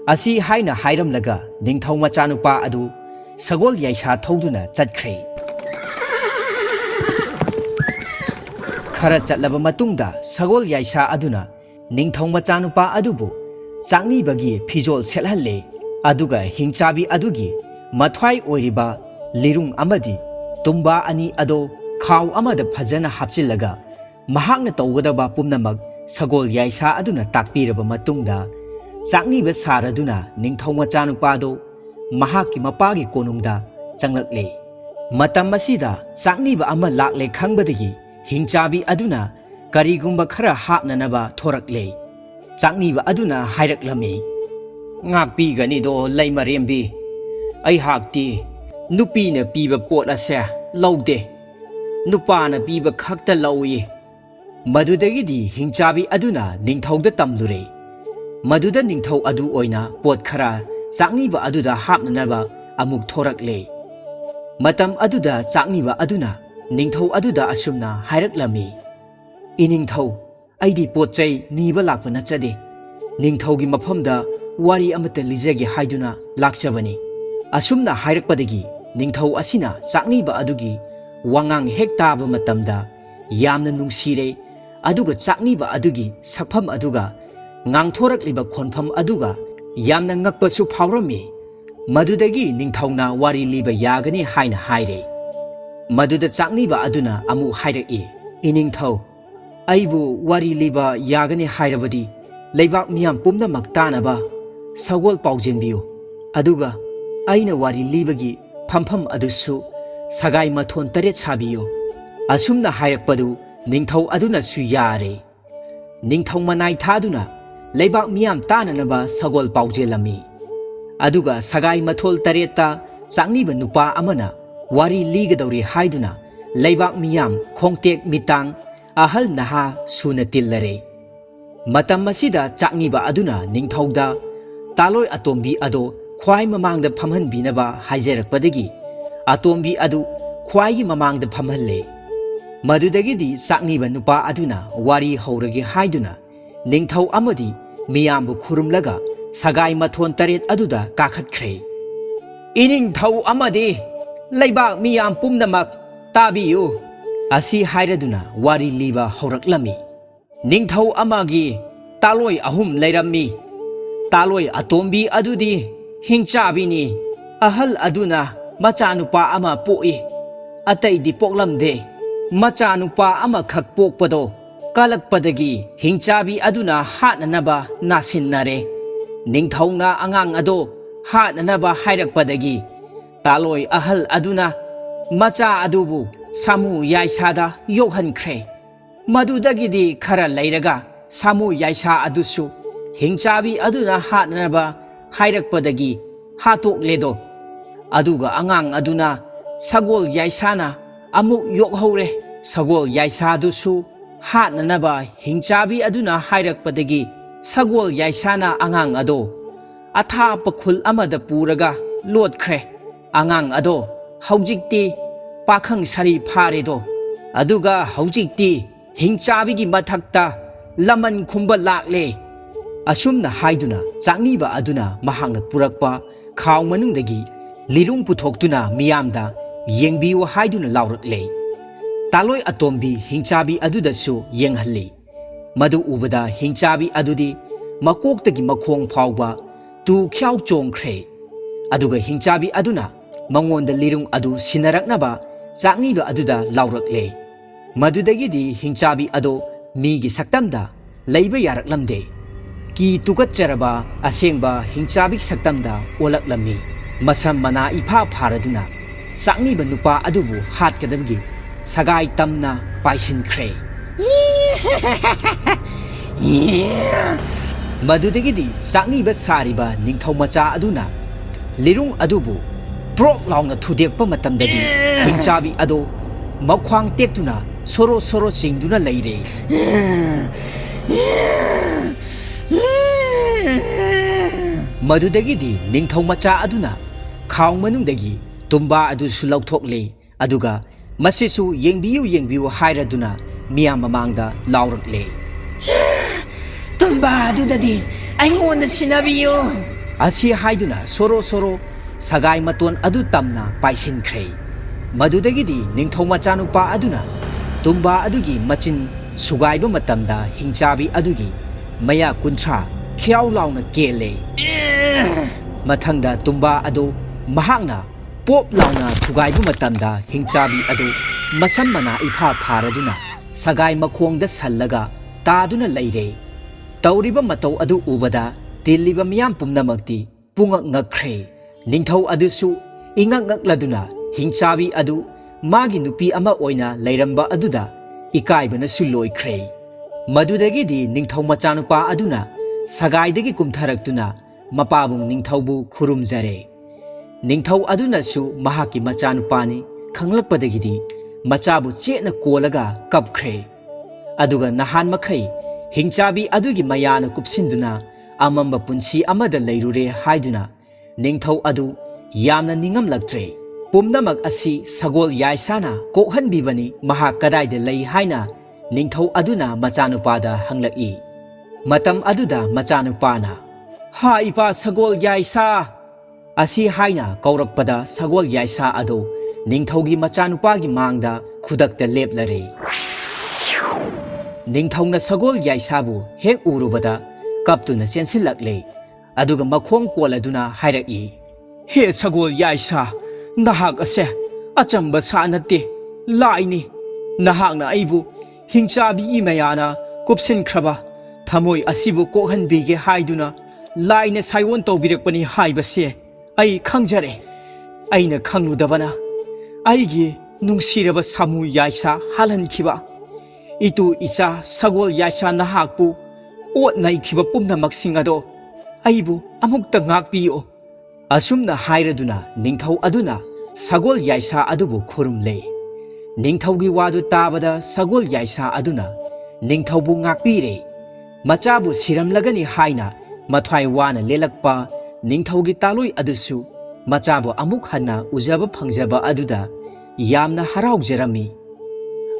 ꯑꯁꯤ ꯍꯥꯏꯅ ꯍꯥꯏꯔꯝꯂꯒ ꯅꯤꯡꯊꯧ ꯃꯆꯥꯅꯨꯄꯥ ꯑꯗꯨ ꯁꯒꯣꯜ ꯌꯥꯏꯁꯥ ꯊꯧꯗꯨꯅ ꯆꯠꯈ꯭ꯔꯦ ꯈꯔ ꯆꯠꯂꯕ ꯃꯇꯨꯡꯗ ꯁꯒꯣꯜ ꯌꯥꯏꯁꯥ ꯑꯗꯨꯅ ꯅꯤꯡꯊꯧ ꯃꯆꯥꯅꯨꯄꯥ ꯑꯗꯨꯕꯨ ꯆꯥꯛꯅꯤꯕꯒꯤ ꯐꯤꯖꯣꯜ ꯁꯦꯠꯍꯜꯂꯦ ꯑꯗꯨꯒ ꯍꯤꯡꯆꯥꯕꯤ ꯑꯗꯨꯒꯤ ꯃꯊ꯭ꯋꯥꯏ ꯑꯣꯏꯔꯤꯕ ꯂꯤꯔꯨꯡ ꯑꯃꯗꯤ ꯇꯨꯝꯕꯥ ꯑꯅꯤ ꯑꯗꯣ ꯈꯥꯎ ꯑꯃꯗ ꯐꯖꯅ ꯍꯥꯞꯆꯤꯜꯂꯒ ꯃꯍꯥꯛꯅ ꯇꯧꯒꯗꯕ ꯄꯨꯝꯅꯃꯛ ꯁꯒꯣꯜ ꯌꯥꯏꯁꯥ ꯑꯗꯨꯅ ताकपीरबा मतुंगदा चाकनीबा सारदुना निंगथौ मचानुपादो महाकी मपागी कोनुंगदा चंगलक्ले मतम असिदा चाकनीबा अमा लाक्ले खंगबदगी हिंचाबी अदुना करीगुंबा खरा हापननबा थोरक्ले चाकनीबा अदुना हायरक्लमे ngakpigani do laimarembi ai hakti nupi na piba pot ase laude nupa na piba khakta lawi madudagi di hingchabi aduna ningthauda tamlure maduda ningthau adu oina pot khara chakniba aduda hapnanaba amuk thorakle matam aduda chakniba aduna ningthau aduda asumna hairaklami iningthau aidi potchai niba lakpa nachade ningthaugi mafamda wari amata lijagi haiduna lakchabani asumna hairakpadagi ningthau asina chakniba adugi wangang hektaba matamda yamna nungsire aduga chakniba adugi sakpham aduga ngangthorakliba khonpham aduga yamna ngakpasu phawrami madudagi ningthauna wari liba yagani haina haire maduda chakniba aduna amu hairaki iningthau aibu wari liba yagani hairabadi leibak miyam pumna maktanaba sagol paujengbiyo aduga aina wari libagi phampham adusu sagai mathon taret sabiyo asumna hairakpadu ꯅꯤꯡꯊꯧ ꯑꯗꯨꯅꯁꯨ ꯌꯥꯔꯦ꯫ ꯅꯤꯡꯊꯧ ꯃꯅꯥꯏ ꯊꯥꯗꯨꯅ ꯂꯩꯕꯥꯛ ꯃꯤꯌꯥꯝ ꯇꯥꯅꯅꯕ ꯁꯒꯣꯜ ꯄꯥꯎꯖꯦꯜꯂꯝꯃꯤ꯫ ꯑꯗꯨꯒ ꯁꯒꯥꯏ ꯃꯊꯣꯜ ꯇꯔꯦꯠꯇ ꯆꯥꯛꯅꯤꯕ ꯅꯨꯄꯥ ꯑꯃꯅ ꯋꯥꯔꯤ ꯂꯤꯒꯗꯧꯔꯤ ꯍꯥꯏꯗꯨꯅ ꯂꯩꯕꯥꯛ ꯃꯤꯌꯥꯝ ꯈꯣꯡꯇꯦꯛ ꯃꯤꯇꯥꯡ ꯑꯍꯜ ꯅꯍꯥ ꯁꯨꯅ ꯇꯤꯜꯂꯔꯦ꯫ ꯃꯇꯝ ꯑꯁꯤꯗ ꯆꯥꯛꯅꯤꯕ ꯑꯗꯨꯅ ꯅꯤꯡꯊꯧꯗ ꯇꯥꯂꯣꯏ ꯑꯇꯣꯝꯕꯤ ꯑꯗꯣ ꯈ꯭ꯋꯥꯏ ꯃꯃꯥꯡꯗ ꯐꯝꯍꯟꯕꯤꯅꯕ ꯍꯥꯏꯖꯔꯛꯄꯗꯒꯤ ꯑꯇꯣꯝꯕꯤ ꯑꯗꯨ ꯈ꯭ꯋꯥꯏꯒꯤ ꯃꯃꯥꯡꯗ ꯐꯝꯍꯜꯂꯦ꯫ ꯃꯗꯨꯗꯒꯤꯗꯤ ꯆꯥꯛꯅꯤꯕ ꯅꯨꯄꯥ ꯑꯗꯨꯅ ꯋꯥꯔꯤ ꯍꯧꯔꯒꯦ ꯍꯥꯏꯗꯨꯅ ꯅꯤꯡꯊꯧ ꯑꯃꯗꯤ ꯃꯤꯌꯥꯝꯕꯨ ꯈꯨꯔꯨꯝꯂꯒ ꯁꯒꯥꯏ ꯃꯊꯣꯟ ꯇꯔꯦꯠ ꯑꯗꯨꯗ ꯀꯥꯈꯠꯈ꯭ꯔꯦ꯫ ꯏꯅꯤꯡꯊꯧ ꯑꯃꯗꯤ ꯂꯩꯕꯥꯛ ꯃꯤꯌꯥꯝ ꯄꯨꯝꯅꯃꯛ ꯇꯥꯕꯤꯌꯨ ꯑꯁꯤ ꯍꯥꯏꯔꯗꯨꯅ ꯋꯥꯔꯤ ꯂꯤꯕ ꯍꯧꯔꯛꯂꯝꯃꯤ꯫ ꯅꯤꯡꯊꯧ ꯑꯃꯒꯤ ꯇꯥꯂꯣꯏ ꯑꯍꯨꯝ ꯂꯩꯔꯝꯃꯤ꯫ ꯇꯥꯂꯣꯏ ꯑꯇꯣꯝꯕꯤ ꯑꯗꯨꯗꯤ ꯍꯤꯡꯆꯥꯕꯤꯅꯤ꯫ ꯑꯍꯜ ꯑꯗꯨꯅ ꯃꯆꯥꯅꯨꯄꯥ ꯑꯃ ꯄꯣꯛꯏ, ꯑꯇꯩꯗꯤ ꯄꯣꯛꯂꯝꯗꯦ꯫ ꯃꯆꯥꯅꯨꯄꯥ ꯑꯃꯈꯛ ꯄꯣꯛꯄꯗꯣ ꯀꯜꯂꯛꯄꯗꯒꯤ ꯍꯤꯡꯆꯥꯕꯤ ꯑꯗꯨꯅ ꯍꯥꯠꯅꯅꯕ ꯅꯥꯁꯤꯟꯅꯔꯦ꯫ ꯅꯤꯡꯊꯧꯅ ꯑꯉꯥꯡ ꯑꯗꯣ ꯍꯥꯠꯅꯅꯕ ꯍꯥꯏꯔꯛꯄꯗꯒꯤ ꯇꯥꯂꯣꯏ ꯑꯍꯜ ꯑꯗꯨꯅ ꯃꯆꯥ ꯑꯗꯨꯕꯨ ꯁꯥꯃꯨ ꯌꯥꯏꯁꯥꯗ ꯌꯣꯛꯍꯟꯈ꯭ꯔꯦ꯫ ꯃꯗꯨꯗꯒꯤꯗꯤ ꯈꯔ ꯂꯩꯔꯒ ꯁꯥꯃꯨ ꯌꯥꯏꯁꯥ ꯑꯗꯨꯁꯨ ꯍꯤꯡꯆꯥꯕꯤ ꯑꯗꯨꯅ ꯍꯥꯠꯅꯅꯕ ꯍꯥꯏꯔꯛꯄꯗꯒꯤ ꯍꯥꯠꯇꯣꯛꯂꯦꯗꯣ꯫ ꯑꯗꯨꯒ ꯑꯉꯥꯡ ꯑꯗꯨꯅ ꯁꯒꯣꯜ ꯌꯥꯏꯁꯥꯅ ꯑꯃꯨꯛ ꯌꯣꯛꯍꯧꯔꯦ꯫ ꯁꯒꯣꯜ ꯌꯥꯏꯁꯥꯗꯨꯁꯨ ꯍꯥꯠꯅꯅꯕ ꯍꯤꯡꯆꯥꯕꯤ ꯑꯗꯨꯅ ꯍꯥꯏꯔꯛꯄꯗꯒꯤ ꯁꯒꯣꯜ ꯌꯥꯏꯁꯥꯅ ꯑꯉꯥꯡ ꯑꯗꯣ ꯑꯊꯥꯞꯄ ꯈꯨꯜ ꯑꯃꯗ ꯄꯨꯔꯒ ꯂꯣꯠꯈ꯭ꯔꯦ꯫ ꯑꯉꯥꯡ ꯑꯗꯣ ꯍꯧꯖꯤꯛꯇꯤ ꯄꯥꯈꯪ ꯁꯥꯔꯤ ꯐꯥꯔꯦꯗꯣ꯫ ꯑꯗꯨꯒ ꯍꯧꯖꯤꯛꯇꯤ ꯍꯤꯡꯆꯥꯕꯤꯒꯤ ꯃꯊꯛꯇ ꯂꯃꯟ ꯈꯨꯝꯕ ꯂꯥꯛꯂꯦ꯫ ꯑꯁꯨꯝꯅ ꯍꯥꯏꯗꯨꯅ ꯆꯥꯛꯅꯤꯕ ꯑꯗꯨꯅ ꯃꯍꯥꯛꯅ ꯄꯨꯔꯛꯄ ꯈꯥꯎ ꯃꯅꯨꯡꯗꯒꯤ ꯂꯤꯔꯨꯡ ꯄꯨꯊꯣꯛꯇꯨꯅ ꯃꯤꯌꯥꯝꯗ ꯌꯦꯡꯕꯤꯌꯨ ꯍꯥꯏꯗꯨꯅ ꯂꯥꯎꯔꯛꯂꯦ꯫ ꯇꯥꯂꯣꯏ ꯑꯇꯣꯝꯕꯤ ꯍꯤꯡꯆꯥꯕꯤ ꯑꯗꯨꯗꯁꯨ ꯌꯦꯡꯍꯜꯂꯤ꯫ ꯃꯗꯨ ꯎꯕꯗ ꯍꯤꯡꯆꯥꯕꯤ ꯑꯗꯨꯗꯤ ꯃꯀꯣꯛꯇꯒꯤ ꯃꯈꯣꯡ ꯐꯥꯎꯕ ꯇꯨ ꯈ꯭ꯌꯥꯎ ꯆꯣꯡꯈ꯭ꯔꯦ꯫ ꯑꯗꯨꯒ ꯍꯤꯡꯆꯥꯕꯤ ꯑꯗꯨꯅ ꯃꯉꯣꯟꯗ ꯂꯤꯔꯨꯡ ꯑꯗꯨ ꯁꯤꯟꯅꯔꯛꯅꯕ ꯆꯥꯛꯅꯤꯕ ꯑꯗꯨꯗ ꯂꯥꯎꯔꯛꯂꯦ꯫ ꯃꯗꯨꯗꯒꯤꯗꯤ ꯍꯤꯡꯆꯥꯕꯤ ꯑꯗꯣ ꯃꯤꯒꯤ ꯁꯛꯇꯝꯗ ꯂꯩꯕ ꯌꯥꯔꯛꯂꯝꯗꯦ꯫ ꯀꯤ ꯇꯨꯀꯠꯆꯔꯕ ꯑꯁꯦꯡꯕ ꯍꯤꯡꯆꯥꯕꯤ ꯁꯛꯇꯝꯗ ꯑꯣꯜꯂꯛꯂꯝꯃꯤ꯫ ꯃꯁꯝ ꯃꯅꯥ ꯏꯐꯥ ꯐꯥꯔꯗꯨꯅ ꯆꯥꯛꯅꯤꯕ ꯅꯨꯄꯥ ꯑꯗꯨꯕꯨ ꯍꯥꯠꯀꯗꯕꯒꯤ ꯁꯒꯥꯏ ꯇꯝꯅ ꯄꯥꯏꯁꯤꯟꯈ꯭ꯔꯦ꯫ ꯃꯗꯨꯗꯒꯤꯗꯤ ꯆꯥꯛꯅꯤꯕ ꯁꯥꯔꯤꯕ ꯅꯤꯡꯊꯧ ꯃꯆꯥ ꯑꯗꯨꯅ ꯂꯤꯔꯨꯡ ꯑꯗꯨꯕꯨ ꯄ꯭ꯔꯣꯛ ꯂꯥꯎꯅ ꯊꯨꯗꯦꯛꯄ ꯃꯇꯝꯗꯗꯤ ꯍꯤꯡꯆꯥꯕꯤ ꯑꯗꯣ ꯃꯈ꯭ꯋꯥꯡ ꯇꯦꯛꯇꯨꯅ ꯁꯣꯔꯣ ꯁꯣꯔꯣ ꯆꯤꯡꯗꯨꯅ ꯂꯩꯔꯦ꯫ ꯃꯗꯨꯗꯒꯤꯗꯤ ꯅꯤꯡꯊꯧ ꯃꯆꯥ ꯑꯗꯨꯅ ꯈꯥꯎ ꯃꯅꯨꯡꯗꯒꯤ ꯇꯨꯝꯕꯥ ꯑꯗꯨꯁꯨ ꯂꯧꯊꯣꯛꯂꯦ꯫ ꯑꯗꯨꯒ ꯃꯁꯤꯁꯨ ꯌꯦꯡꯕꯤꯌꯨ ꯌꯦꯡꯕꯤꯌꯨ ꯍꯥꯏꯔꯗꯨꯅ ꯃꯤꯌꯥꯝ ꯃꯃꯥꯡꯗ ꯂꯥꯎꯔꯛꯂꯦ꯫ ꯇꯨꯝꯕꯥ ꯑꯗꯨꯗꯗꯤ ꯑꯩꯉꯣꯟꯗ ꯁꯤꯟꯅꯕꯤꯌꯨ ꯑꯁꯤ ꯍꯥꯏꯗꯨꯅ ꯁꯣꯔꯣ ꯁꯣꯔꯣ ꯁꯒꯥꯏ ꯃꯇꯣꯟ ꯑꯗꯨ ꯇꯝꯅ ꯄꯥꯏꯁꯤꯟꯈ꯭ꯔꯦ꯫ ꯃꯗꯨꯗꯒꯤꯗꯤ ꯅꯤꯡꯊꯧ ꯃꯆꯥꯅꯨꯄꯥ ꯑꯗꯨꯅ ꯇꯨꯝꯕꯥ ꯑꯗꯨꯒꯤ ꯃꯆꯤꯟ ꯁꯨꯒꯥꯏꯕ ꯃꯇꯝꯗ ꯍꯤꯡꯆꯥꯕꯤ ꯑꯗꯨꯒꯤ ꯃꯌꯥ 30 ꯈ꯭ꯌꯥꯎ ꯂꯥꯎꯅ ꯀꯦꯜꯂꯦ꯫ ꯃꯊꯪꯗ ꯇꯨꯝꯕꯥ ꯑꯗꯨ ꯃꯍꯥꯛꯅ ꯄꯣꯞ ꯂꯥꯎꯅ ꯊꯨꯒꯥꯏꯕ ꯃꯇꯝꯗ ꯍꯤꯡꯆꯥꯕꯤ ꯑꯗꯨ ꯃꯁꯝ ꯃꯅꯥ ꯏꯐꯥ ꯐꯥꯔꯗꯨꯅ ꯁꯒꯥꯏ ꯃꯈꯣꯡꯗ ꯁꯜꯂꯒ ꯇꯥꯗꯨꯅ ꯂꯩꯔꯦ꯫ ꯇꯧꯔꯤꯕ ꯃꯇꯧ ꯑꯗꯨ ꯎꯕꯗ ꯇꯤꯜꯂꯤꯕ ꯃꯤꯌꯥꯝ ꯄꯨꯝꯅꯃꯛꯇꯤ ꯄꯨꯡꯉꯛ ꯉꯛꯈ꯭ꯔꯦ꯫ ꯅꯤꯡꯊꯧ ꯑꯗꯨꯁꯨ ꯏꯉꯛ ꯉꯛꯂꯗꯨꯅ ꯍꯤꯡꯆꯥꯕꯤ ꯑꯗꯨ ꯃꯥꯒꯤ ꯅꯨꯄꯤ ꯑꯃ ꯑꯣꯏꯅ ꯂꯩꯔꯝꯕ ꯑꯗꯨꯗ ꯏꯀꯥꯏꯕꯅꯁꯨ ꯂꯣꯏꯈ꯭ꯔꯦ꯫ ꯃꯗꯨꯗꯒꯤꯗꯤ ꯅꯤꯡꯊꯧ ꯃꯆꯥꯅꯨꯄꯥ ꯑꯗꯨꯅ ꯁꯒꯥꯏꯗꯒꯤ ꯀꯨꯝꯊꯔꯛꯇꯨꯅ ꯃꯄꯥꯕꯨꯡ ꯅꯤꯡꯊꯧꯕꯨ ꯈꯨꯔꯨꯝꯖꯔꯦ꯫ ꯅꯤꯡꯊꯧ ꯑꯗꯨꯅꯁꯨ ꯃꯍꯥꯛꯀꯤ ꯃꯆꯥꯅꯨꯄꯥꯅꯤ ꯈꯪꯂꯛꯄꯗꯒꯤꯗꯤ ꯃꯆꯥꯕꯨ ꯆꯦꯠꯅ ꯀꯣꯜꯂꯒ ꯀꯞꯈ꯭ꯔꯦ꯫ ꯑꯗꯨꯒ ꯅꯍꯥꯟ ꯃꯈꯩ ꯍꯤꯡꯆꯥꯕꯤ ꯑꯗꯨꯒꯤ ꯃꯌꯥꯅ ꯀꯨꯞꯁꯤꯟꯗꯨꯅ ꯑꯃꯝꯕ ꯄꯨꯟꯁꯤ ꯑꯃꯗ ꯂꯩꯔꯨꯔꯦ ꯍꯥꯏꯗꯨꯅ ꯅꯤꯡꯊꯧ ꯑꯗꯨ ꯌꯥꯝꯅ ꯅꯤꯡꯉꯝꯂꯛꯇ꯭ꯔꯦ꯫ ꯄꯨꯝꯅꯃꯛ ꯑꯁꯤ ꯁꯒꯣꯜ ꯌꯥꯏꯁꯥꯅ ꯀꯣꯛꯍꯟꯕꯤꯕꯅꯤ, ꯃꯍꯥꯛ ꯀꯗꯥꯏꯗ ꯂꯩ ꯍꯥꯏꯅ ꯅꯤꯡꯊꯧ ꯑꯗꯨꯅ ꯃꯆꯥꯅꯨꯄꯥꯗ ꯍꯪꯂꯛꯏ꯫ ꯃꯇꯝ ꯑꯗꯨꯗ ꯃꯆꯥꯅꯨꯄꯥꯅ "ꯍꯥ ꯏꯄꯥ ꯁꯒꯣꯜ ꯌꯥꯏꯁꯥ" ꯑꯁꯤ ꯍꯥꯏꯅ ꯀꯧꯔꯛꯄꯗ ꯁꯒꯣꯜ ꯌꯥꯏꯁꯥ ꯑꯗꯨ ꯅꯤꯡꯊꯧꯒꯤ ꯃꯆꯥꯅꯨꯄꯥꯒꯤ ꯃꯥꯡꯗ ꯈꯨꯗꯛꯇ ꯂꯦꯞꯂꯔꯦ꯫ ꯅꯤꯡꯊꯧꯅ ꯁꯒꯣꯜ ꯌꯥꯏꯁꯥꯕꯨ ꯍꯦꯛ ꯎꯔꯨꯕꯗ ꯀꯞꯇꯨꯅ ꯆꯦꯟꯁꯤꯜꯂꯛꯂꯦ꯫ ꯑꯗꯨꯒ ꯃꯈꯣꯡ ꯀꯣꯜꯂꯗꯨꯅ ꯍꯥꯏꯔꯛꯏ, "ꯍꯦ ꯁꯒꯣꯜ ꯌꯥꯏꯁꯥ, ꯅꯍꯥꯛ ꯑꯁꯦ ꯑꯆꯝꯕ ꯁꯥ ꯅꯠꯇꯦ, ꯂꯥꯏꯅꯤ꯫ ꯅꯍꯥꯛꯅ ꯑꯩꯕꯨ ꯍꯤꯡꯆꯥꯕꯤꯒꯤ ꯃꯌꯥꯅ ꯀꯨꯞꯁꯤꯟꯈ꯭ꯔꯕ ꯊꯃꯣꯏ ꯑꯁꯤꯕꯨ ꯀꯣꯛꯍꯟꯕꯤꯒꯦ ꯍꯥꯏꯗꯨꯅ ꯂꯥꯏꯅ ꯁꯥꯏꯑꯣꯟ ꯇꯧꯕꯤꯔꯛꯄꯅꯤ ꯍꯥꯏꯕꯁꯦ ꯑꯩ ꯈꯪꯖꯔꯦ꯫ ꯑꯩꯅ ꯈꯪꯂꯨꯗꯕꯅ ꯑꯩꯒꯤ ꯅꯨꯡꯁꯤꯔꯕ ꯁꯥꯃꯨ ꯌꯥꯏꯁꯥ ꯍꯥꯠꯍꯟꯈꯤꯕ꯫ itu icha sagol yaisa nahakpu ot naikhiba pumnamaksin ado aibu amukta ngakpiyo. Asumna hairaduna ningthau aduna sagol yaisa adubu khurumle. Ningthaugi wadu tabada sagol yaisa aduna ningthaubu ngakpire. Machabu siramlagani haina mathwai wana lelakpa ningthaugi taloi adusu machabu amuk hanna ujaba phangjaba aduda yamna haraujarami.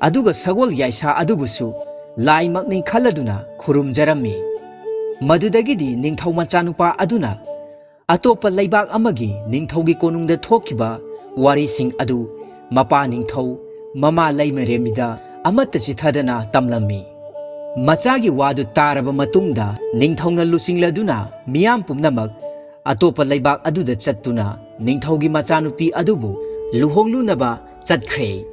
Aduga sagol yaisa adubusu lai makni khaladuna khurumjarami. Madudagidi ningthau machanupa aduna atopa laibak amagi ningthaugi konungda thokiba warising adu mapa ningthau mama laimaremida amata chithadana tamlami. Machagi wadu taraba matungda ningthauna lusingladuna miyam pumnamak atopa laibak aduda chattuna ningthaugi machanupi adubu luhonglunaba chatkre.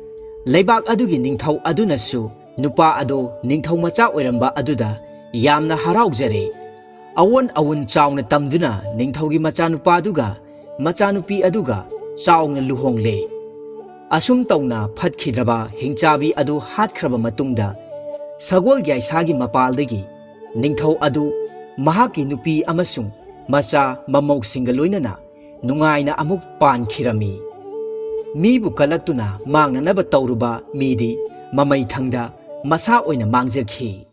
Laibak adugi ningthau adunasu nupa ado ningthau macha oiramba aduda yamna haraujare. Awon awon chawna tamduna ningthaugi machanupa aduga machanupi aduga chawna luhongle. Asum tawna phatkidraba hingchabi adu hatkraba matungda sagol yaisagi mapaldagi ningthau adu mahaki nupi amasung macha mamausinga loinana nungaina amuk pankhirami. Mibu kalaktuna mangnanaba tawruba midi mamai thangda masa oina mangjakhi.